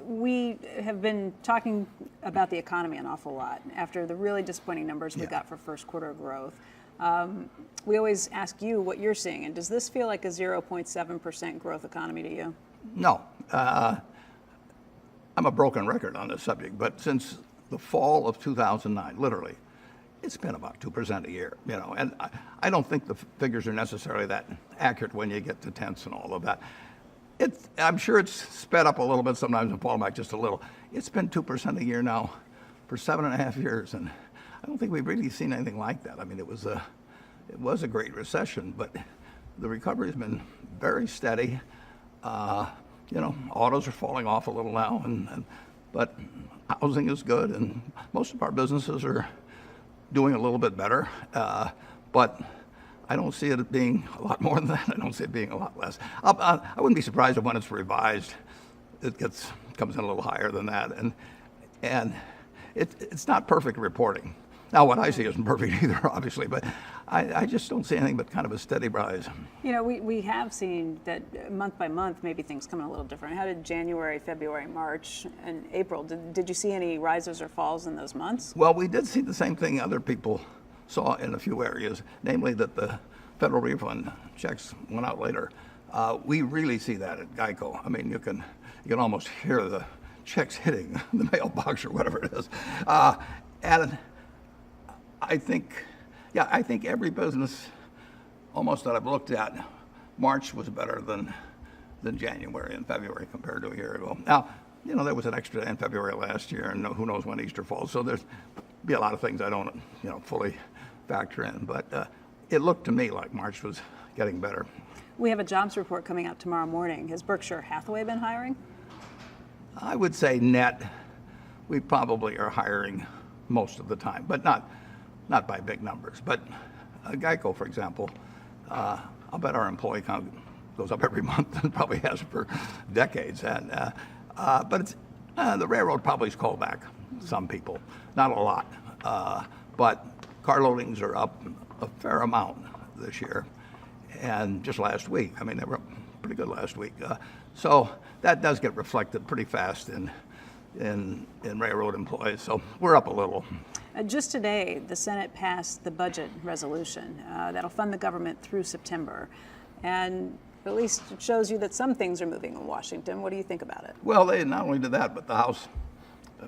we have been talking about the economy an awful lot after the really disappointing numbers we got for first quarter growth. We always ask you what you're seeing, and does this feel like a 0.7% growth economy to you? No. I'm a broken record on this subject, but since the fall of 2009, literally, it's been about 2% a year, and I don't think the figures are necessarily that accurate when you get to tenths and all of that. I'm sure it's sped up a little bit sometimes and fallen back just a little. It's been 2% a year now for 7.5 years, and I don't think we've really seen anything like that. I mean, it was a great recession, but the recovery has been very steady. Autos are falling off a little now, but housing is good, and most of our businesses are doing a little bit better. But I don't see it being a lot more than that. I don't see it being a lot less. I wouldn't be surprised if when it's revised, it comes in a little higher than that. And it's not perfect reporting. Now, what I see isn't perfect either, obviously, but I just don't see anything but kind of a steady rise. We have seen that month by month, maybe things come in a little different. How did January, February, March, and April, did you see any rises or falls in those months? Well, we did see the same thing other people saw in a few areas, namely that the federal refund checks went out later. We really see that at Geico. I mean, you can almost hear the checks hitting the mailbox or whatever it is. And I think every business almost that I've looked at, March was better than January and February compared to a year ago. Now, there was an extra day in February last year, and who knows when Easter falls. So there's be a lot of things I don't, fully factor in. But it looked to me like March was getting better. We have a jobs report coming out tomorrow morning. Has Berkshire Hathaway been hiring? I would say net, we probably are hiring most of the time, but not by big numbers. But Geico, for example, I'll bet our employee count goes up every month and probably has for decades. And but it's the railroad probably has called back some people, not a lot, but car loadings are up a fair amount this year. And just last week, I mean, they were up pretty good last week. So that does get reflected pretty fast in railroad employees. So we're up a little. Just today, the Senate passed the budget resolution that'll fund the government through September. And at least it shows you that some things are moving in Washington. What do you think about it? Well, they not only did that, but the House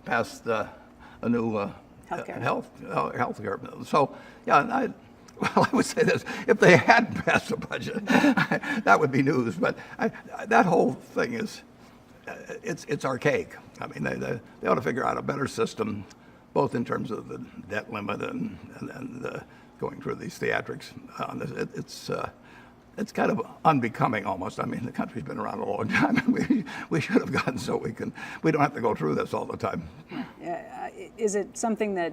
passed a new health care bill. So, yeah, I would say this: if they hadn't passed a budget, that would be news. But that whole thing it's archaic. I mean, they ought to figure out a better system, both in terms of the debt limit and going through these theatrics. It's kind of unbecoming almost. I mean, the country's been around a long time, and we should have gotten so we don't have to go through this all the time. Is it something that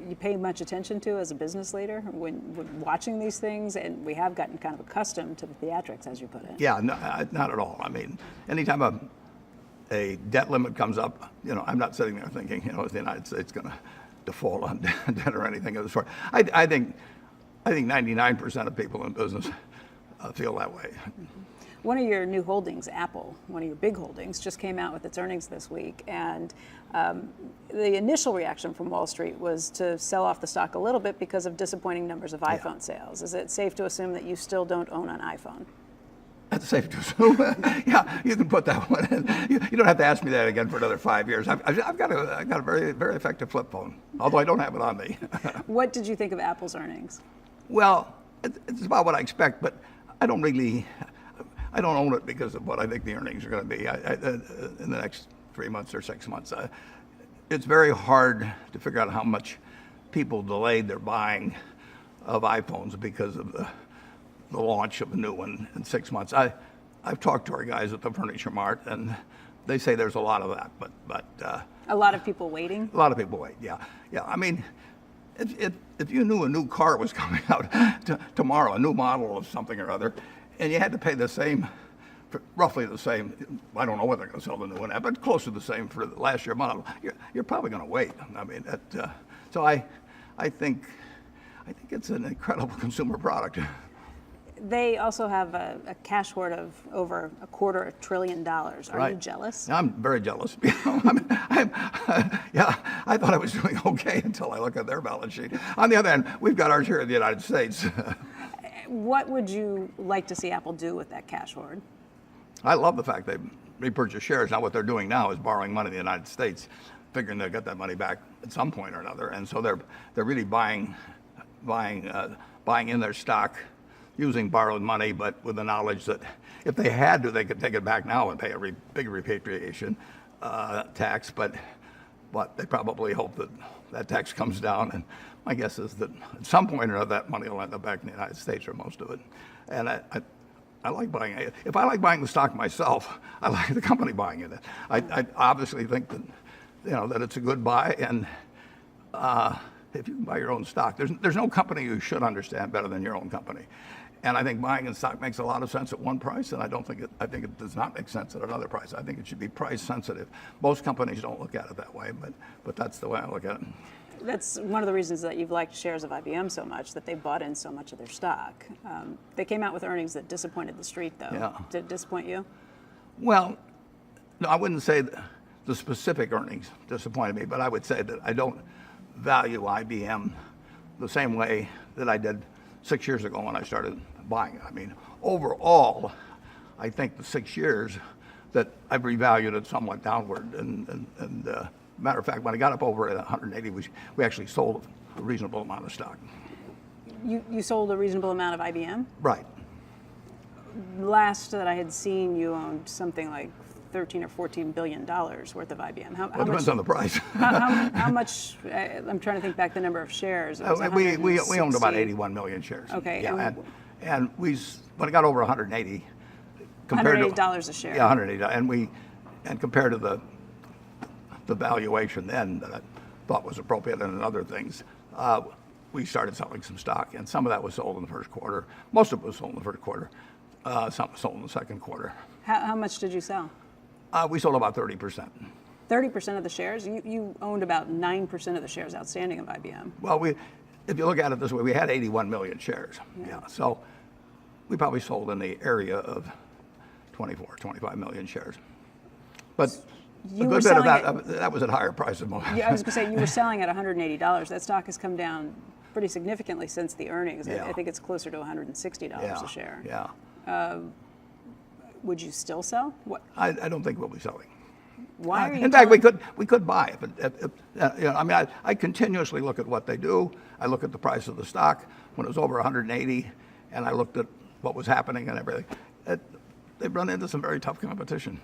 you pay much attention to as a business leader when watching these things? And we have gotten kind of accustomed to the theatrics, as you put it. Yeah, no, not at all. I mean, anytime a debt limit comes up, I'm not sitting there thinking, is the United States going to default on debt or anything of the sort. I think 99% of people in business feel that way. One of your new holdings, Apple, one of your big holdings, just came out with its earnings this week, and the initial reaction from Wall Street was to sell off the stock a little bit because of disappointing numbers of iPhone sales. Is it safe to assume that you still don't own an iPhone? That's safe to assume. Yeah, you can put that one in. You don't have to ask me that again for another 5 years. I've got a very, very effective flip phone, although I don't have it on me. What did you think of Apple's earnings? Well, it's about what I expect, but I don't own it because of what I think the earnings are going to be in the next 3 months or 6 months. It's very hard to figure out how much people delayed their buying of iPhones because of the launch of a new one in 6 months. I've talked to our guys at the Furniture Mart, and they say there's a lot of that. But a lot of people waiting. A lot of people wait. Yeah. I mean, if you knew a new car was coming out tomorrow, a new model of something or other, and you had to pay roughly the same. I don't know what they're going to sell the new one at, but close to the same for the last year model. You're probably going to wait. I mean, so I think it's an incredible consumer product. They also have a cash hoard of over $250 billion. Are Right. you jealous? I'm very jealous. Yeah, I thought I was doing okay until I look at their balance sheet. On the other hand, we've got ours here in the United States. What would you like to see Apple do with that cash hoard? I love the fact they repurchase shares. Now what they're doing now is borrowing money in the United States, figuring they'll get that money back at some point or another. And so they're really buying in their stock using borrowed money, but with the knowledge that if they had to, they could take it back now and pay a big repatriation tax. But they probably hope that that tax comes down. And my guess is that at some point or another, that money will end up back in the United States, or most of it. And I like buying it. If I like buying the stock myself, I like the company buying it. I obviously think that that it's a good buy, and if you can buy your own stock, there's no company you should understand better than your own company. And I think buying in stock makes a lot of sense at one price, and I think it does not make sense at another price. I think it should be price sensitive. Most companies don't look at it that way, but that's the way I look at it. That's one of the reasons that you've liked shares of IBM so much, that they bought in so much of their stock. They came out with earnings that disappointed the street, though. Yeah. Did it disappoint you? Well, no, I wouldn't say the specific earnings disappointed me, but I would say that I don't value IBM the same way that I did 6 years ago when I started buying it. I mean, overall, I think the 6 years that I've revalued it somewhat downward. And matter of fact, when I got up over at 180, we actually sold a reasonable amount of stock. You sold a reasonable amount of IBM? Right. Last that I had seen, you owned something like $13 or $14 billion worth of IBM. How Well, it depends on the price. how much? I'm trying to think back the number of shares. It was We owned about 160. 81 million shares. Okay, Yeah, and when it got over 180, compared to $180 a share. Yeah, 180, and compared to the valuation then that I thought was appropriate and other things, we started selling some stock, and some of that was sold in the first quarter. Most of it was sold in the first quarter. Some was sold in the second quarter. How much did you sell? We sold about 30%. 30% of the shares? You owned about 9% of the shares outstanding of IBM. Well, if you look at it this way, we had 81 million shares. Yeah. So we probably sold in the area of 24, 25 million shares. But You a were good bit of selling that was at higher prices. Yeah, I was going to say, you were selling at $180. That stock has come down pretty significantly since the earnings. Yeah. I think it's closer to $160 a share. Yeah. Would you still sell? What? I don't think we'll be selling. Why are you? In fact, we could buy it. I mean, I continuously look at what they do. I look at the price of the stock when it was over 180, and I looked at what was happening and everything. They've run into some very tough competition.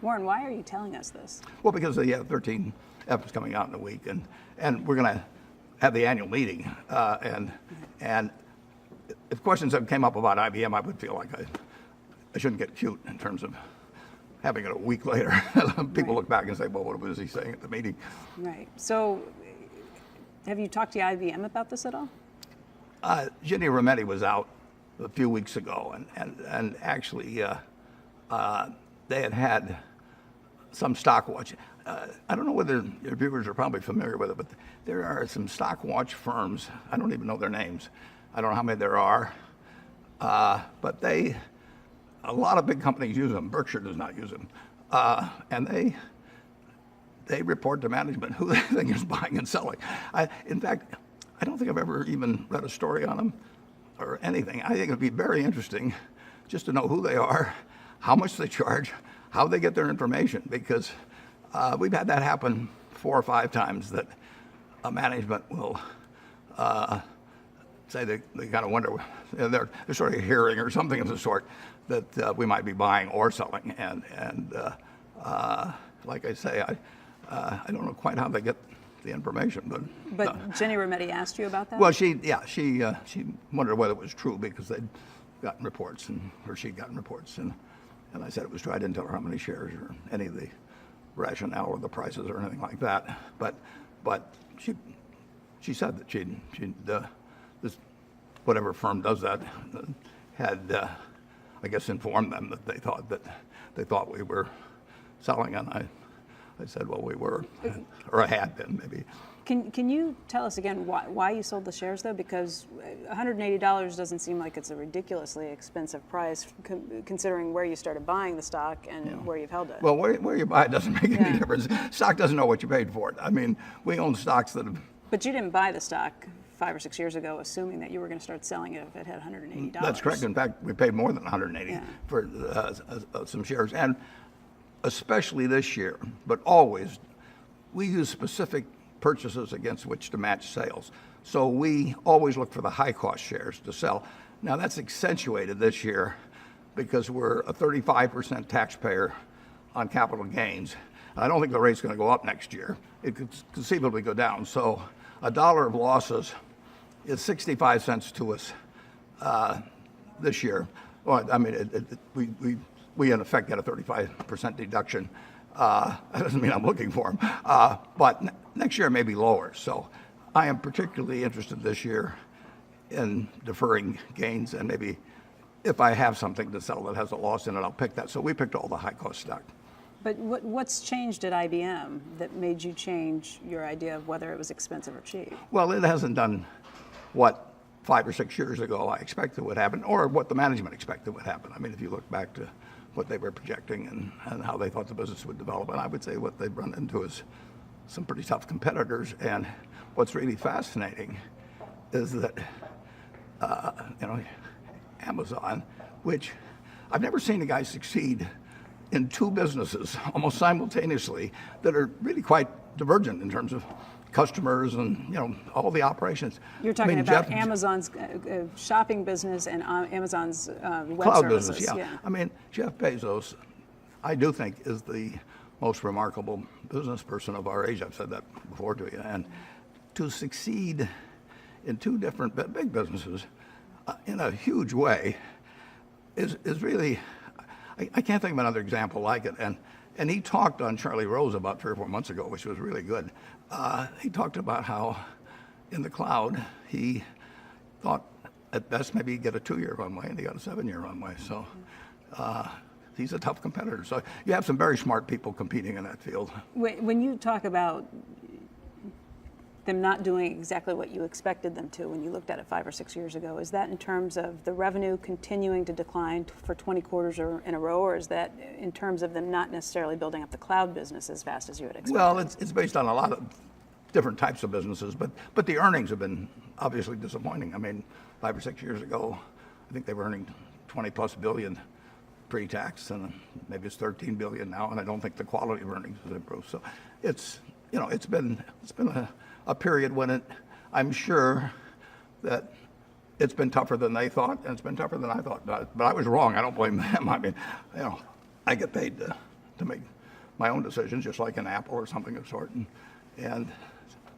Warren, why are you telling us this? Well, because they have 13 F's coming out in a week, and we're going to have the annual meeting, and if questions have came up about IBM, I would feel like I shouldn't get cute in terms of having it a week later. People look back and say, well, what was he saying at the meeting? Right. So, have you talked to IBM about this at all? Ginny Rometty was out a few weeks ago, and actually they had some stock watch. I don't know whether your viewers are probably familiar with it, but there are some stock watch firms. I don't even know their names. I don't know how many there are, but a lot of big companies use them. Berkshire does not use them, and they report to management who they think is buying and selling. In fact, I don't think I've ever even read a story on them or anything. I think it'd be very interesting just to know who they are, how much they charge, how they get their information, because we've had that happen 4 or 5 times that a management will say they kind of wonder, they're sort of hearing or something of the sort that we might be buying or selling. And like I say, I don't know quite how they get the information, but Ginny Rometty asked you about that? Well, she wondered whether it was true because they'd gotten reports, or she'd gotten reports, and I said it was true. I didn't tell her how many shares or any of the rationale or the prices or anything like that. But she said that this whatever firm does that had I guess informed them that they thought we were selling, and I said, well, we were, or I had been, maybe. Can you tell us again why you sold the shares, though? Because $180 doesn't seem like it's a ridiculously expensive price, considering where you started buying the stock and where you've held it. Well, where you buy it doesn't make any difference. Stock doesn't know what you paid for it. I mean, we own stocks that have... But you didn't buy the stock 5 or 6 years ago assuming that you were going to start selling it if it had $180. That's correct. In fact, we paid more than $180 for some shares. And especially this year, but always, we use specific purchases against which to match sales. So we always look for the high-cost shares to sell. Now, that's accentuated this year because we're a 35% taxpayer on capital gains. And I don't think the rate's going to go up next year. It could conceivably go down. So $1 of losses is 65 cents to us this year. Well, I mean, we in effect get a 35% deduction. That doesn't mean I'm looking for them. But next year may be lower. So I am particularly interested this year in deferring gains, and maybe if I have something to sell that has a loss in it, I'll pick that. So we picked all the high-cost stock. But what's changed at IBM that made you change your idea of whether it was expensive or cheap? Well, it hasn't done what 5 or 6 years ago I expected would happen, or what the management expected would happen. I mean, if you look back to what they were projecting and how they thought the business would develop, and I would say what they've run into is some pretty tough competitors. And what's really fascinating is that, Amazon, which I've never seen a guy succeed in 2 businesses almost simultaneously that are really quite divergent in terms of customers and all the operations. You're talking about Amazon's shopping business and Amazon's web cloud services. Business, yeah. I mean, Jeff Bezos, I do think, is the most remarkable business person of our age. I've said that before to you. And to succeed in 2 different big businesses in a huge way is really, I can't think of another example like it. And he talked on Charlie Rose about 3 or 4 months ago, which was really good. He talked about how in the cloud he thought at best maybe he'd get a 2-year runway, and he got a 7-year runway. So he's a tough competitor. So you have some very smart people competing in that field. When you talk about them not doing exactly what you expected them to when you looked at it 5 or 6 years ago, is that in terms of the revenue continuing to decline for 20 quarters in a row, or is that in terms of them not necessarily building up the cloud business as fast as you had expected? Well, it's based on a lot of different types of businesses, but the earnings have been obviously disappointing. I mean, 5 or 6 years ago, I think they were earning 20+ billion pre-tax, and maybe it's 13 billion now, and I don't think the quality of earnings has improved. So it's been a period when I'm sure that it's been tougher than they thought, and it's been tougher than I thought. But I was wrong. I don't blame them. I mean, I get paid to make my own decisions, just like an Apple or something of sort, and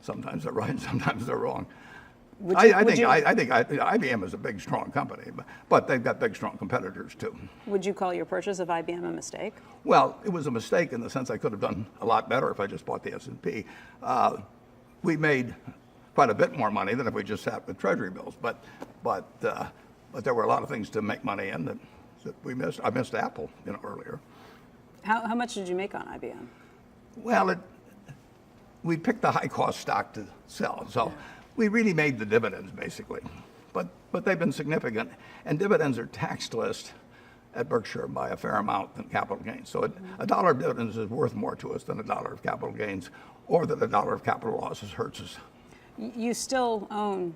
sometimes they're right, and sometimes they're wrong. I think IBM is a big, strong company, but they've got big, strong competitors too. Would you call your purchase of IBM a mistake? Well, it was a mistake in the sense I could have done a lot better if I just bought the S&P. We made quite a bit more money than if we just sat with Treasury bills, but there were a lot of things to make money in that we missed. I missed Apple, earlier. How much did you make on IBM? Well, we picked the high-cost stock to sell, so we really made the dividends basically, but they've been significant, and dividends are taxed less at Berkshire by a fair amount than capital gains. So $1 of dividends is worth more to us than $1 of capital gains, or that $1 of capital losses hurts us. You still own,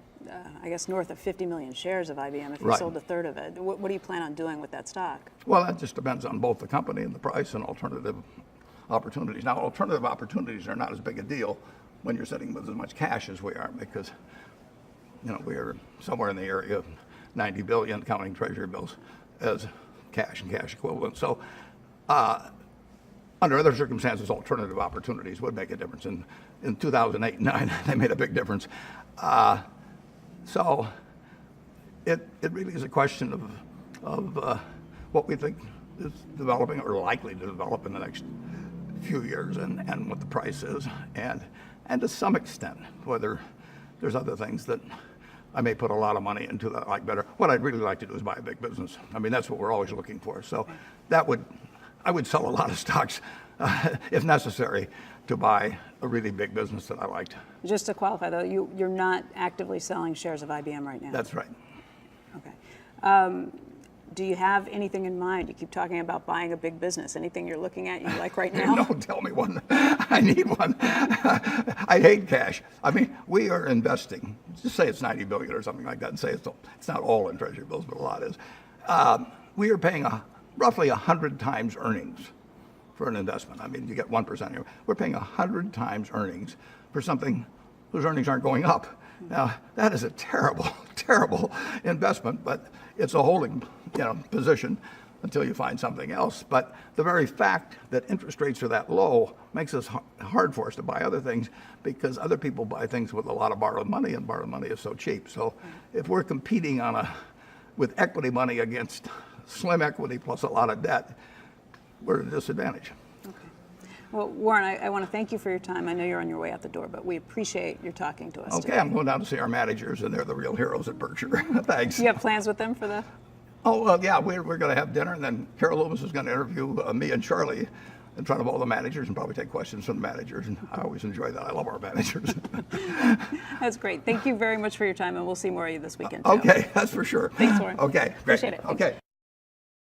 I guess, north of 50 million shares of IBM if you sold a third of it. What do you plan on doing with that stock? Well, that just depends on both the company and the price and alternative opportunities. Now, alternative opportunities are not as big a deal when you're sitting with as much cash as we are, because we are somewhere in the area of 90 billion, counting Treasury bills, as cash and cash equivalents. So under other circumstances, alternative opportunities would make a difference. In 2008 and 2009, they made a big difference. So it really is a question of what we think is developing or likely to develop in the next few years, and what the price is, and to some extent whether there's other things that I may put a lot of money into that I like better. What I'd really like to do is buy a big business. I mean, that's what we're always looking for. So that would, I would sell a lot of stocks if necessary to buy a really big business that I liked. Just to qualify, though, you're not actively selling shares of IBM right now. That's right. Okay. Do you have anything in mind? You keep talking about buying a big business. Anything you're looking at you like right now? No, tell me one. I need one. I hate cash. I mean, we are investing. Just say it's 90 billion or something like that, and say it's not all in Treasury bills, but a lot is. We are paying roughly 100 times earnings for an investment. I mean, you get 1% here. We're paying 100 times earnings for something whose earnings aren't going up. Now, that is a terrible, terrible investment, but it's a holding, position until you find something else. But the very fact that interest rates are that low makes it hard for us to buy other things, because other people buy things with a lot of borrowed money, and borrowed money is so cheap. So if we're competing with equity money against slim equity plus a lot of debt, we're at a disadvantage. Well, Warren, I want to thank you for your time. I know you're on your way out the door, but we appreciate your talking to us Okay, today. I'm going down to see our managers, and they're the real heroes at Berkshire. Thanks. You have plans with them for the? Oh, well, yeah, we're going to have dinner, and then Carol Loomis is going to interview me and Charlie in front of all the managers, and probably take questions from the managers. And I always enjoy that. I love our managers. That's great. Thank you very much for your time, and we'll see more of you this weekend, too. Okay, that's for sure. Thanks, Warren. Okay, great. Appreciate it. Okay.